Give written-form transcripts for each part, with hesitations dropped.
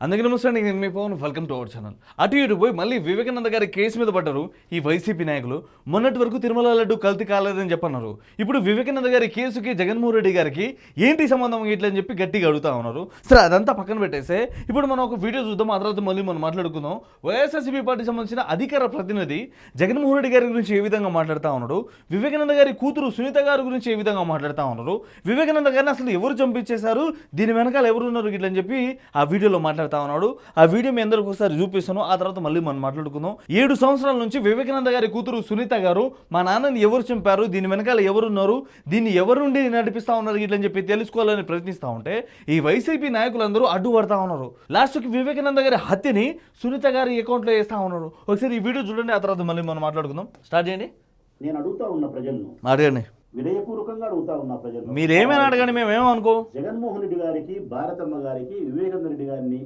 అందుకే నమస్తే అండి, నేను మీ Pavan. Welcome to our channel. అటు ఇటు పోయి మళ్ళీ వివేకానంద గారి కేసు మీద పడ్డారు ఈ వైసీపీ నాయకులు. మొన్నటి వరకు తిరుమల లడ్డు కల్తీ కాలేదని చెప్పన్నారు. ఇప్పుడు వివేకానంద గారి కేసుకి జగన్మోహన్ రెడ్డి గారికి ఏంటి సంబంధం ఇట్లని చెప్పి గట్టిగా అడుగుతా ఉన్నారు. సరే, అదంతా పక్కన పెట్టేస్తే ఇప్పుడు మనం ఒక వీడియో చూద్దాం. ఆ తర్వాత మళ్ళీ మనం మాట్లాడుకుందాం. వైఎస్ఆర్సీపీ పార్టీ సంబంధించిన అధికార ప్రతినిధి జగన్మోహన్ రెడ్డి గారి గురించి ఏ విధంగా మాట్లాడుతూ ఉన్నాడు, వివేకానంద గారి కూతురు సునీత గారి గురించి ఏ విధంగా మాట్లాడుతూ ఉన్నారు, వివేకానంద గారిని అసలు ఎవరు చంపించేశారు, దీని వెనకాల ఎవరున్నారు ఇట్లని చెప్పి ఆ వీడియోలో మాట్లాడుతూ ఉన్నాడు. ఆ వీడియో మీ అందరికి ఒకసారి చూపిస్తాను. ఆ తర్వాత మళ్ళీ మనం మాట్లాడుకుందాం. 7 సంవత్సరాల నుంచి వివేకానంద గారి కూతురు సునీత గారు మా నాన్నని ఎవరు చంపారు, దీని వెనకాల ఎవరున్నారు, దీన్ని ఎవరు నుండి నడిపిస్తా ఉన్నారు ఇట్లని చెప్పి తెలుసుకోవాలని ప్రయత్నిస్తూ ఉంటే ఈ వైసీపీ నాయకులందరూ అడ్డుపడతా ఉన్నారు. లాస్ట్కి వివేకానంద గారి హత్యని సునీత గారి అకౌంట్లో వేస్తా ఉన్నారు. ఒకసారి ఈ వీడియో చూడండి, ఆ తర్వాత మళ్ళీ మనం మాట్లాడుకుందాం. స్టార్ట్ చేయండి. నేను అడుగుతా ఉన్న ప్రజలను అడగండి, వినయపూర్వకంగా అడుగుతా ఉన్న ప్రజలను మీరేమైనా అడగండి, మేమేమనుకో. జగన్మోహన్ రెడ్డి గారికి, భారతమ్మ గారికి, వివేకానంద రెడ్డి గారిని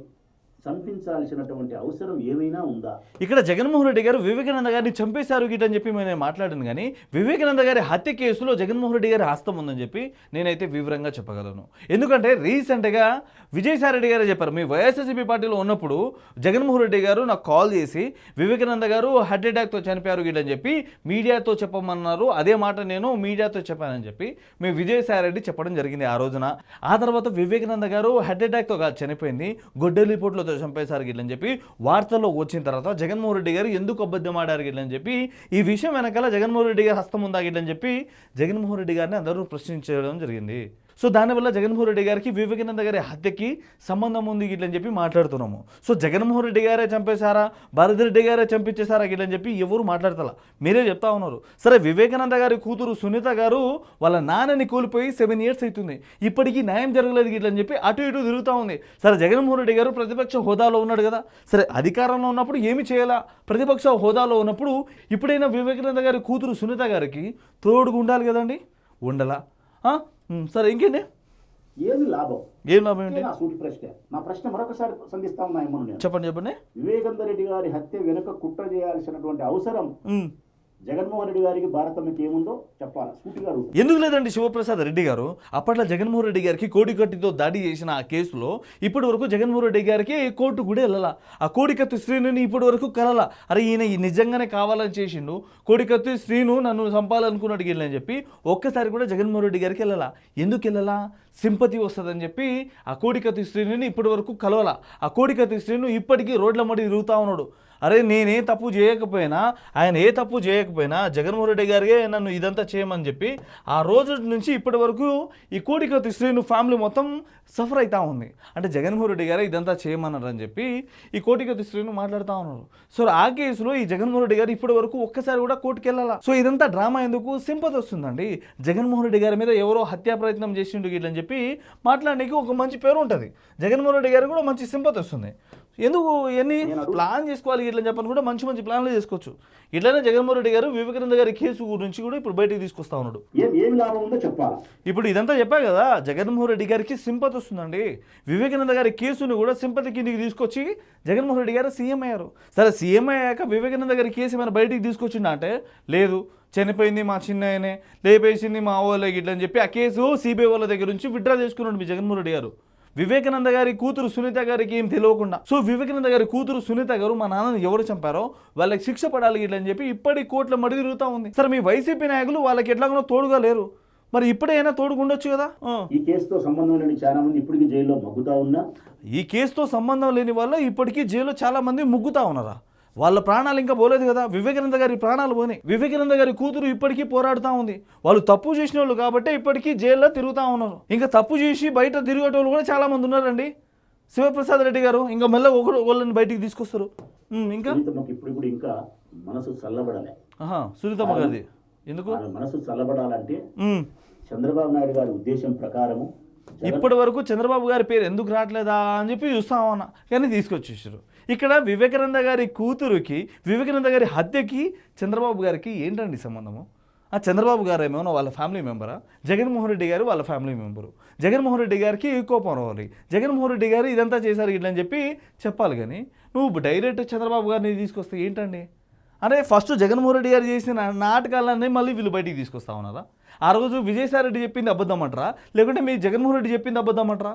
చంపించాల్సినటువంటి అవసరం ఏమైనా ఉందా? ఇక్కడ జగన్మోహన్ రెడ్డి గారు వివేకానంద గారిని చంపేశారు గిట్ అని చెప్పి నేను మాట్లాడాను, కానీ వివేకానంద గారి హత్య కేసులో జగన్మోహన్ రెడ్డి గారి హస్తం ఉందని చెప్పి నేనైతే వివరంగా చెప్పగలను. ఎందుకంటే రీసెంట్గా విజయసాయి రెడ్డి గారు చెప్పారు, మీ వైఎస్ఆర్సీపీ పార్టీలో ఉన్నప్పుడు జగన్మోహన్ రెడ్డి గారు నాకు కాల్ చేసి వివేకానంద గారు హార్ట్ అటాక్తో చనిపోయారు గిట్ అని చెప్పి మీడియాతో చెప్పమన్నారు. అదే మాట నేను మీడియాతో చెప్పానని చెప్పి మీ విజయసాయి రెడ్డి చెప్పడం జరిగింది ఆ రోజున. ఆ తర్వాత వివేకానంద గారు హార్ట్ అటాక్తో కాదు చనిపోయింది, గొడ్డలిపోటులో చంపేశారు గిట్లని చెప్పి వార్తల్లో వచ్చిన తర్వాత జగన్మోహన్ రెడ్డి గారు ఎందుకు అబద్ధం ఆడారు గిట్లని చెప్పి ఈ విషయం వెనకాల జగన్మోహన్ రెడ్డి గారి హస్తం ఉందా గిట్లని చెప్పి జగన్మోహన్ రెడ్డి గారిని అందరూ ప్రశ్నించడం జరిగింది. సో దానివల్ల జగన్మోహన్ రెడ్డి గారికి వివేకానంద గారి హత్యకి సంబంధం ఉంది గిట్లని చెప్పి మాట్లాడుతున్నాము. సో జగన్మోహన్ రెడ్డి గారే చంపేశారా, భారతిరెడ్డి గారే చంపించేశారా గిట్లని చెప్పి ఎవరు మాట్లాడతలా, మీరే చెప్తా ఉన్నారు. సరే, వివేకానంద గారి కూతురు సునీత గారు వాళ్ళ నాన్నని కోల్పోయి 7 years అవుతుంది, ఇప్పటికీ న్యాయం జరగలేదు గిట్లని చెప్పి అటు ఇటు తిరుగుతూ ఉంది. సరే, జగన్మోహన్ రెడ్డి గారు ప్రతిపక్ష హోదాలో ఉన్నాడు కదా, సరే అధికారంలో ఉన్నప్పుడు ఏమి చేయాలా, ప్రతిపక్ష హోదాలో ఉన్నప్పుడు ఇప్పుడైనా వివేకానంద గారి కూతురు సునీత గారికి తోడుగా ఉండాలి కదండి, ఉండలా? సరే, ఇంకేంటి, ఏమి లాభం? ఏం లాభం ఏంటి? నా సూటి ప్రశ్న. నా ప్రశ్న మరొకసారి సంధిస్తా ఉన్నా నేను. చెప్పండి. వివేకానంద రెడ్డి గారి హత్య వెనుక కుట్ర చేయాల్సినటువంటి అవసరం జగన్మోహన్ రెడ్డి గారికి, భారతమ్మకి ఏముందో చెప్పాలి, సూటిగా అడుగుతా. ఎందుకు లేదండి శివప్రసాద్ రెడ్డి గారు? అప్పట్లో జగన్మోహన్ రెడ్డి గారికి కోడికత్తితో దాడి చేసిన ఆ కేసులో ఇప్పటి వరకు జగన్మోహన్ రెడ్డి గారికి కోర్టు కూడా వెళ్ళాల. ఆ కోడికత్తి శ్రీనుని ఇప్పటి వరకు కలల. అరే ఈయన నిజంగానే కావాలని చేసిండు, కోడికత్తి శ్రీను నన్ను చంపాలనుకున్నట్టు వెళ్ళని చెప్పి ఒక్కసారి కూడా జగన్మోహన్ రెడ్డి గారికి వెళ్ళాలా. ఎందుకు వెళ్ళాలా? సింపతి వస్తుందని చెప్పి ఆ కోడికత్తి శ్రీనుని ఇప్పటి వరకు కలవాల. ఆ కోడికత్తి శ్రీను ఇప్పటికీ రోడ్ల మడి తిరుగుతూ ఉన్నాడు. అరే నేనే తప్పు చేయకపోయినా, ఆయన ఏ తప్పు చేయకపోయినా జగన్మోహన్ రెడ్డి గారికే నన్ను ఇదంతా చేయమని చెప్పి ఆ రోజు నుంచి ఇప్పటి వరకు ఈ కోడికత్తి శ్రీను ఫ్యామిలీ మొత్తం సఫర్ అవుతూ ఉంది. అంటే జగన్మోహన్ రెడ్డి గారే ఇదంతా చేయమన్నారు అని చెప్పి ఈ కోడికత్తి శ్రీను మాట్లాడుతూ ఉన్నారు. సో ఆ కేసులో ఈ జగన్మోహన్ రెడ్డి గారు ఇప్పటి వరకు ఒక్కసారి కూడా కోర్టుకు వెళ్ళాలా. సో ఇదంతా డ్రామా ఎందుకు? సింపతి వస్తుందండి. జగన్మోహన్ రెడ్డి గారి మీద ఎవరో హత్యా ప్రయత్నం చేసిండు ఇట్లని చెప్పి మాట్లాడడానికి ఒక మంచి పేరు ఉంటుంది, జగన్మోహన్ రెడ్డి గారికి కూడా మంచి సింపతి వస్తుంది. ఎందుకు ఎన్ని ప్లాన్ చేసుకోవాలి ఇట్లని చెప్పని కూడా మంచి మంచి ప్లాన్లు చేసుకోవచ్చు. ఇట్లనే జగన్మోహన్ రెడ్డి గారు వివేకానంద గారి కేసు గురించి కూడా ఇప్పుడు బయటికి తీసుకొస్తా ఉన్నాడు. ఏం లాభం ఉందో చెప్పాలా. ఇప్పుడు ఇదంతా చెప్పా కదా, జగన్మోహన్ రెడ్డి గారికి సింపతి వస్తుందండి. వివేకానంద గారి కేసును కూడా సింపతి కిందికి తీసుకొచ్చి జగన్మోహన్ రెడ్డి గారు సీఎం అయ్యారు. సరే, సీఎం అయ్యాక వివేకానంద గారి కేసు ఏమైనా బయటికి తీసుకొచ్చిండా అంటే లేదు, చనిపోయింది మా చిన్నయనే, లేపేసింది మా వాళ్ళ గిట్లని చెప్పి ఆ కేసు సిబిఐ వాళ్ళ దగ్గర నుంచి విత్డ్రా చేసుకున్నాడు మీ జగన్మోహన్ రెడ్డి గారు. వివేకానంద గారి కూతురు సునీత గారికి ఏం తెలియకుండా. సో వివేకానంద గారి కూతురు సునీత గారు మా నాన్నని ఎవరు చంపారో వాళ్ళకి శిక్ష పడాలి ఇట్లని చెప్పి ఇప్పటి కోర్టులో మడి తిరుగుతూ ఉంది. సరే, మీ వైసీపీ నాయకులు వాళ్ళకి ఎట్లాగో తోడుగా లేరు, మరి ఇప్పుడైనా తోడుగా ఉండొచ్చు కదా. ఈ కేసుతో సంబంధం లేని చాలా మంది ఇప్పటికీ జైల్లో మగ్గుతా ఉన్నా. ఈ కేసుతో సంబంధం లేని వాళ్ళు ఇప్పటికీ జైల్లో చాలా మంది ముగ్గుతా ఉన్నారా? వాళ్ళ ప్రాణాలు ఇంకా పోలేదు కదా, వివేకానంద గారి ప్రాణాలు పోయినాయి. వివేకానంద గారి కూతురు ఇప్పటికీ పోరాడుతూ ఉంది. వాళ్ళు తప్పు చేసిన వాళ్ళు కాబట్టి ఇప్పటికీ జైల్లో తిరుగుతూ ఉన్నారు. ఇంకా తప్పు చేసి బయట తిరిగేటోళ్ళు కూడా చాలా మంది ఉన్నారండి. శివప్రసాద్ రెడ్డి గారు ఇంకా మెల్ల వాళ్ళని బయటికి తీసుకొస్తారు. ఇంకా ఇప్పుడు ఇంకా మనసు చల్లబడలే. సునీతమ్మ గారిది ఎందుకు మనసు చల్లబడాలంటే చంద్రబాబు నాయుడు గారి ఉద్దేశం ప్రకారము ఇప్పటి వరకు చంద్రబాబు గారి పేరు ఎందుకు రావట్లేదా అని చెప్పి చూస్తామన్నా, కానీ తీసుకొచ్చేసారు. ఇక్కడ వివేకానంద గారి కూతురుకి, వివేకానంద గారి హత్యకి చంద్రబాబు గారికి ఏంటండి సంబంధము? ఆ చంద్రబాబు గారు ఏమో వాళ్ళ ఫ్యామిలీ మెంబరా? జగన్మోహన్ రెడ్డి గారు వాళ్ళ ఫ్యామిలీ మెంబరు. జగన్మోహన్ రెడ్డి గారికి కోపం రావాలి, జగన్మోహన్ రెడ్డి గారు ఇదంతా చేశారు ఇట్లని చెప్పి చెప్పాలి. కానీ నువ్వు డైరెక్ట్ చంద్రబాబు గారిని తీసుకొస్తే ఏంటండి? అరే ఫస్ట్ జగన్మోహన్ రెడ్డి గారు చేసిన నాటకాలన్నీ మళ్ళీ వీళ్ళు బయటికి తీసుకొస్తా ఉన్నారా? ఆ రోజు విజయసాయి రెడ్డి చెప్పింది అబద్ధం అంటారా, లేకుంటే మీ జగన్మోహన్ రెడ్డి చెప్పింది అబద్ధం అంటారా?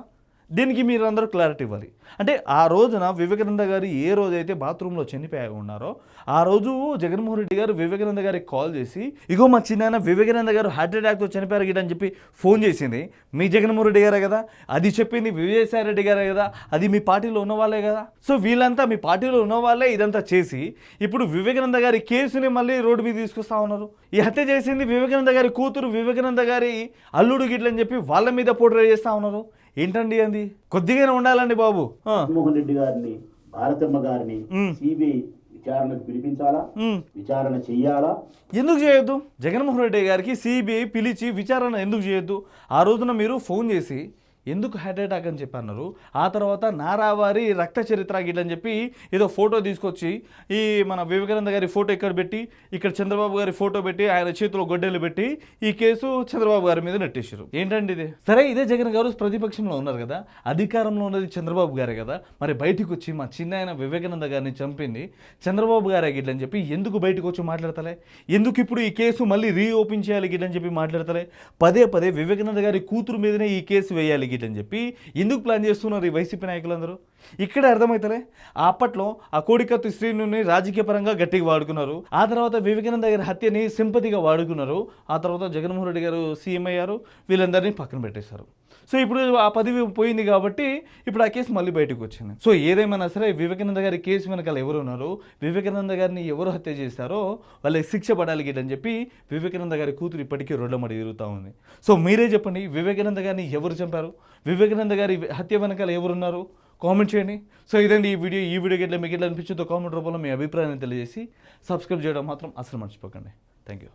దీనికి మీరు అందరూ క్లారిటీ ఇవ్వాలి. అంటే ఆ రోజున వివేకానంద గారు ఏ రోజైతే బాత్రూంలో చనిపోయి ఉన్నారో ఆ రోజు జగన్మోహన్ రెడ్డి గారు వివేకానంద గారికి కాల్ చేసి, ఇగో మా చిన్న వివేకానంద గారు హార్ట్ అటాక్తో చనిపోయారు గిట అని చెప్పి ఫోన్ చేసింది మీ జగన్మోహన్ రెడ్డి గారే కదా, అది చెప్పింది విజయసాయి రెడ్డి గారే కదా, అది మీ పార్టీలో ఉన్న వాళ్ళే కదా. సో వీళ్ళంతా మీ పార్టీలో ఉన్న వాళ్ళే ఇదంతా చేసి ఇప్పుడు వివేకానంద గారి కేసుని మళ్ళీ రోడ్డు మీద తీసుకొస్తా ఉన్నారు. ఈ హత్య చేసింది వివేకానంద గారి కూతురు, వివేకానంద గారి అల్లుడు గిట్లని చెప్పి వాళ్ళ మీద పోట్రే చేస్తా ఉన్నారు. ఏంటండి అది? కొద్దిగానే ఉండాలండి బాబు. జగన్మోహన్ రెడ్డి గారిని, భారతమ్మ గారిని సిబిఐ విచారణకు పిలిపించాలా, విచారణ చెయ్యాలా? ఎందుకు చేయొద్దు? జగన్మోహన్ రెడ్డి గారికి సిబిఐ పిలిచి విచారణ ఎందుకు చేయొద్దు? ఆ రోజున మీరు ఫోన్ చేసి ఎందుకు హార్ట్ అటాక్ అని చెప్పి అన్నారు. ఆ తర్వాత నారావారి రక్త చరిత్ర గిట్లని చెప్పి ఏదో ఫోటో తీసుకొచ్చి ఈ మన వివేకానంద గారి ఫోటో ఇక్కడ పెట్టి, ఇక్కడ చంద్రబాబు గారి ఫోటో పెట్టి, ఆయన చేతిలో గొడ్డలు పెట్టి ఈ కేసు చంద్రబాబు గారి మీద నెట్టేశారు. ఏంటండి ఇది? సరే, ఇదే జగన్ గారు ప్రతిపక్షంలో ఉన్నారు కదా, అధికారంలో ఉన్నది చంద్రబాబు గారే కదా, మరి బయటకు వచ్చి మా చిన్న ఆయన వివేకానంద గారిని చంపింది చంద్రబాబు గారే గిట్లని చెప్పి ఎందుకు బయటకు వచ్చి మాట్లాడతలే? ఎందుకు ఇప్పుడు ఈ కేసు మళ్ళీ రీఓపెన్ చేయాలి గిట్లని చెప్పి మాట్లాడతలే? పదే పదే వివేకానంద గారి కూతురు మీదనే ఈ కేసు వేయాలి అని చెప్పి ఎందుకు ప్లాన్ చేస్తున్నారు ఈ వైసీపీ నాయకులందరూ? ఇక్కడ అర్థమవుతలే. అప్పట్లో ఆ కోడికత్తి శ్రీనుని రాజకీయ పరంగా గట్టిగా వాడుకున్నారు. ఆ తర్వాత వివేకానంద గారి హత్యని సింపతిగా వాడుకున్నారు. ఆ తర్వాత జగన్మోహన్ రెడ్డి గారు సీఎం అయ్యారు, వీళ్ళందరినీ పక్కన పెట్టేశారు. సో ఇప్పుడు ఆ పదవి పోయింది కాబట్టి ఇప్పుడు ఆ కేసు మళ్ళీ బయటకు వచ్చింది. సో ఏదేమైనా సరే వివేకానంద గారి కేసు వెనకాల ఎవరు ఉన్నారు, వివేకానంద గారిని ఎవరు హత్య చేశారో వాళ్ళకి శిక్ష పడాలి గిట్టని చెప్పి వివేకానంద గారి కూతురు ఇప్పటికీ రోడ్లమడి తిరుగుతూ ఉంది. సో మీరే చెప్పండి, వివేకానంద గారిని ఎవరు చంపారు, వివేకానంద గారి హత్య వెనకాల ఎవరున్నారు? కామెంట్ చేయండి. సో ఇదండి ఈ వీడియో గిట్ల మీకు ఎట్లా అనిపించిందో కామెంట్ రూపంలో మీ అభిప్రాయాన్ని తెలియజేసి సబ్స్క్రైబ్ చేయడం మాత్రం అసలు మర్చిపోకండి. Thank you.